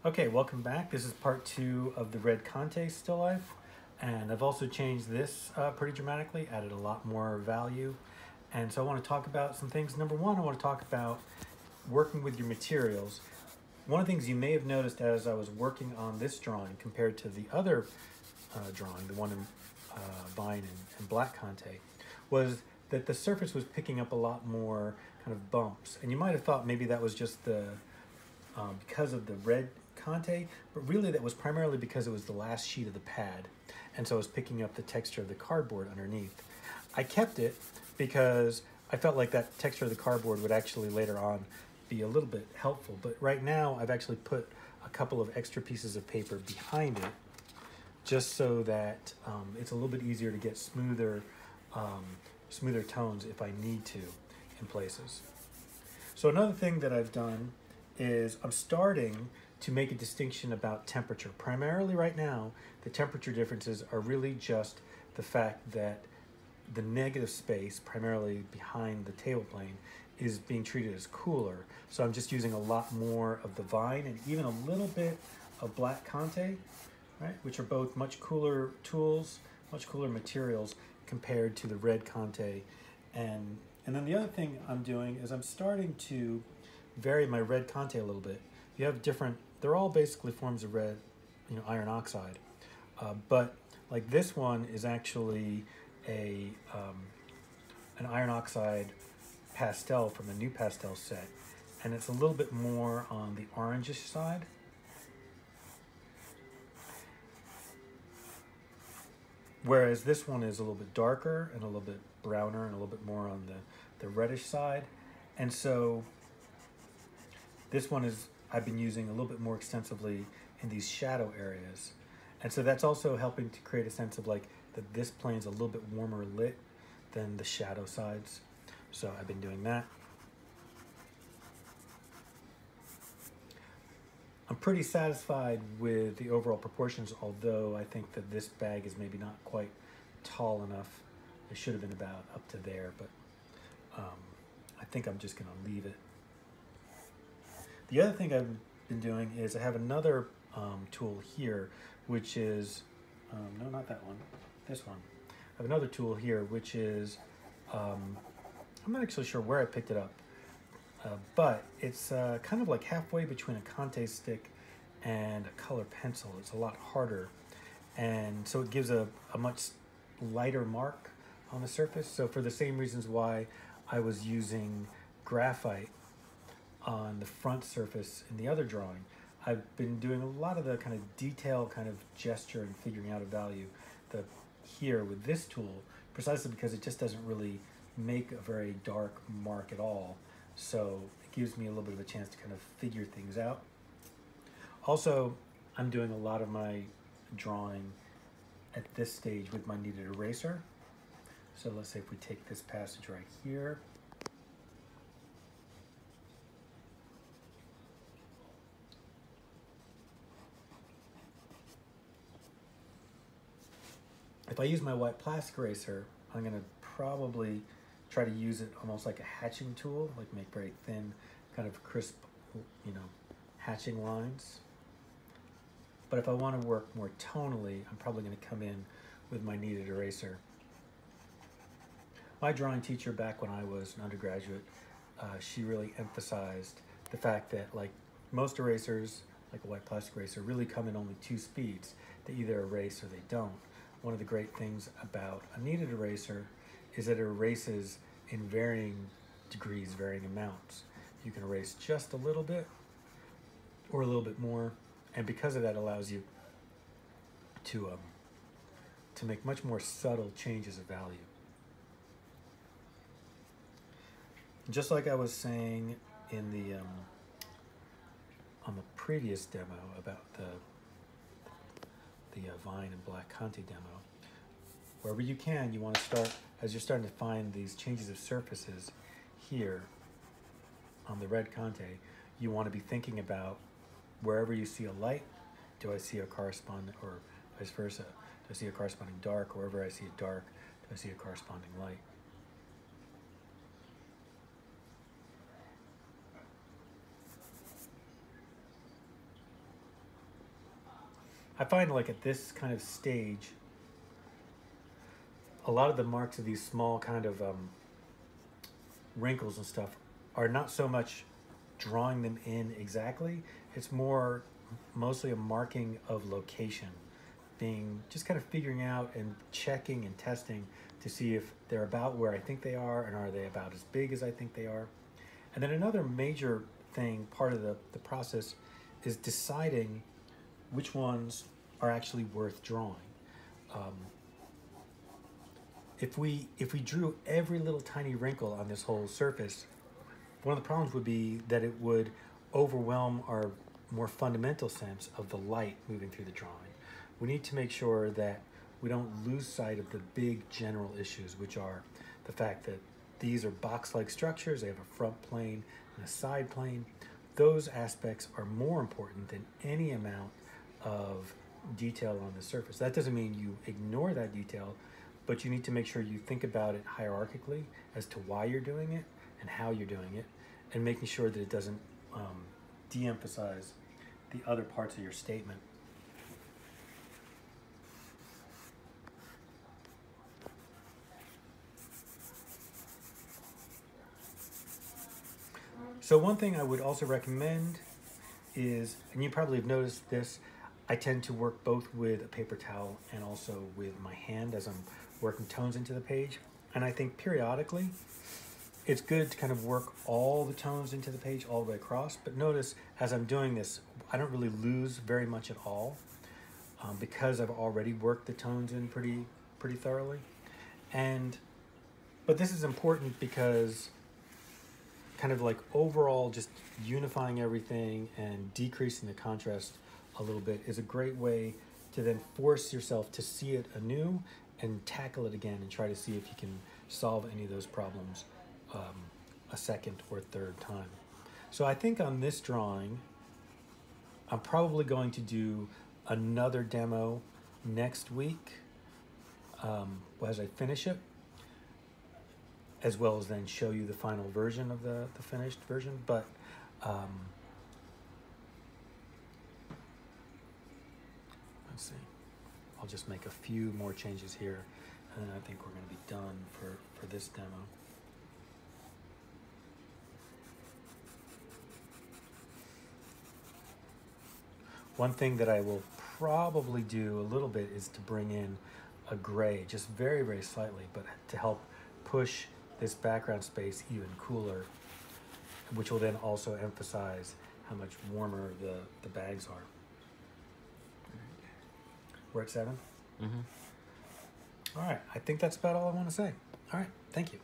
Okay, welcome back. This is part two of the red Conte still life. And I've also changed this pretty dramatically, added a lot more value. And so I want to talk about some things. Number one, I want to talk about working with your materials. One of the things you may have noticed as I was working on this drawing compared to the other drawing, the one in Vine and Black Conte, was that the surface was picking up a lot more kind of bumps. And you might have thought maybe that was just because of the red Conte, but really that was primarily because it was the last sheet of the pad. And so I was picking up the texture of the cardboard underneath. I kept it because I felt like that texture of the cardboard would actually later on be a little bit helpful. But right now I've actually put a couple of extra pieces of paper behind it just so that it's a little bit easier to get smoother tones if I need to in places. So another thing that I've done is I'm starting to make a distinction about temperature. Primarily right now, the temperature differences are really just the fact that the negative space, primarily behind the table plane, is being treated as cooler. So I'm just using a lot more of the Vine and even a little bit of Black Conte, right, which are both much cooler tools, much cooler materials compared to the red Conte. And then the other thing I'm doing is I'm starting to vary my red Conte a little bit. You have different, they're all basically forms of red, iron oxide. But like this one is actually an iron oxide pastel from a new pastel set. And it's a little bit more on the orangish side. Whereas this one is a little bit darker and a little bit browner and a little bit more on the reddish side. And so this one is, I've been using a little bit more extensively in these shadow areas. And so that's also helping to create a sense of like that this plane's a little bit warmer lit than the shadow sides. So I've been doing that. I'm pretty satisfied with the overall proportions, although I think that this bag is maybe not quite tall enough. It should have been about up to there, but I think I'm just gonna leave it. The other thing I've been doing is I have another tool here, which is, no, not that one, this one. I have another tool here, which is, I'm not actually sure where I picked it up, but it's kind of like halfway between a Conte stick and a color pencil. It's a lot harder, and so it gives a much lighter mark on the surface. So for the same reasons why I was using graphite on the front surface in the other drawing, I've been doing a lot of the kind of detail kind of gesture and figuring out a value here with this tool, precisely because it just doesn't really make a very dark mark at all. So it gives me a little bit of a chance to kind of figure things out. Also, I'm doing a lot of my drawing at this stage with my kneaded eraser. So let's say if we take this passage right here, if I use my white plastic eraser, I'm gonna probably try to use it almost like a hatching tool, like make very thin, kind of crisp, hatching lines. But if I want to work more tonally, I'm probably going to come in with my kneaded eraser. My drawing teacher back when I was an undergraduate, she really emphasized the fact that like most erasers, like a white plastic eraser, really come in only two speeds. They either erase or they don't. One of the great things about a kneaded eraser is that it erases in varying degrees, varying amounts. You can erase just a little bit or a little bit more, and because of that allows you to make much more subtle changes of value. Just like I was saying in the on the previous demo about the Vine and Black Conte demo, wherever you can, you want to start, as you're starting to find these changes of surfaces here on the red Conte, you want to be thinking about wherever you see a light, do I see a corresponding, or vice versa, do I see a corresponding dark, or wherever I see a dark, do I see a corresponding light? I find like at this kind of stage, a lot of the marks of these small kind of wrinkles and stuff are not so much drawing them in exactly. It's more mostly a marking of location, being just kind of figuring out and checking and testing to see if they're about where I think they are and are they about as big as I think they are. And then another major thing, part of the process, is deciding which ones are actually worth drawing. Um, if we drew every little tiny wrinkle on this whole surface, one of the problems would be that it would overwhelm our more fundamental sense of the light moving through the drawing. We need to make sure that we don't lose sight of the big general issues, which are the fact that these are box-like structures, they have a front plane and a side plane. Those aspects are more important than any amount of detail on the surface. That doesn't mean you ignore that detail, but you need to make sure you think about it hierarchically as to why you're doing it and how you're doing it, and making sure that it doesn't de-emphasize the other parts of your statement. So one thing I would also recommend is, and you probably have noticed this, I tend to work both with a paper towel and also with my hand as I'm working tones into the page. And I think periodically, it's good to kind of work all the tones into the page all the way across. But notice as I'm doing this, I don't really lose very much at all because I've already worked the tones in pretty thoroughly. But this is important because kind of like overall just unifying everything and decreasing the contrast a little bit is a great way to then force yourself to see it anew and tackle it again and try to see if you can solve any of those problems a second or third time. So I think on this drawing, I'm probably going to do another demo next week as I finish it, as well as then show you the final version of the finished version. But let's see, I'll just make a few more changes here, and then I think we're going to be done for this demo. One thing that I will probably do a little bit is to bring in a gray, just very, very slightly, but to help push this background space even cooler, which will then also emphasize how much warmer the bags are. We're at 7? Mm-hmm. All right, I think that's about all I want to say. All right, thank you.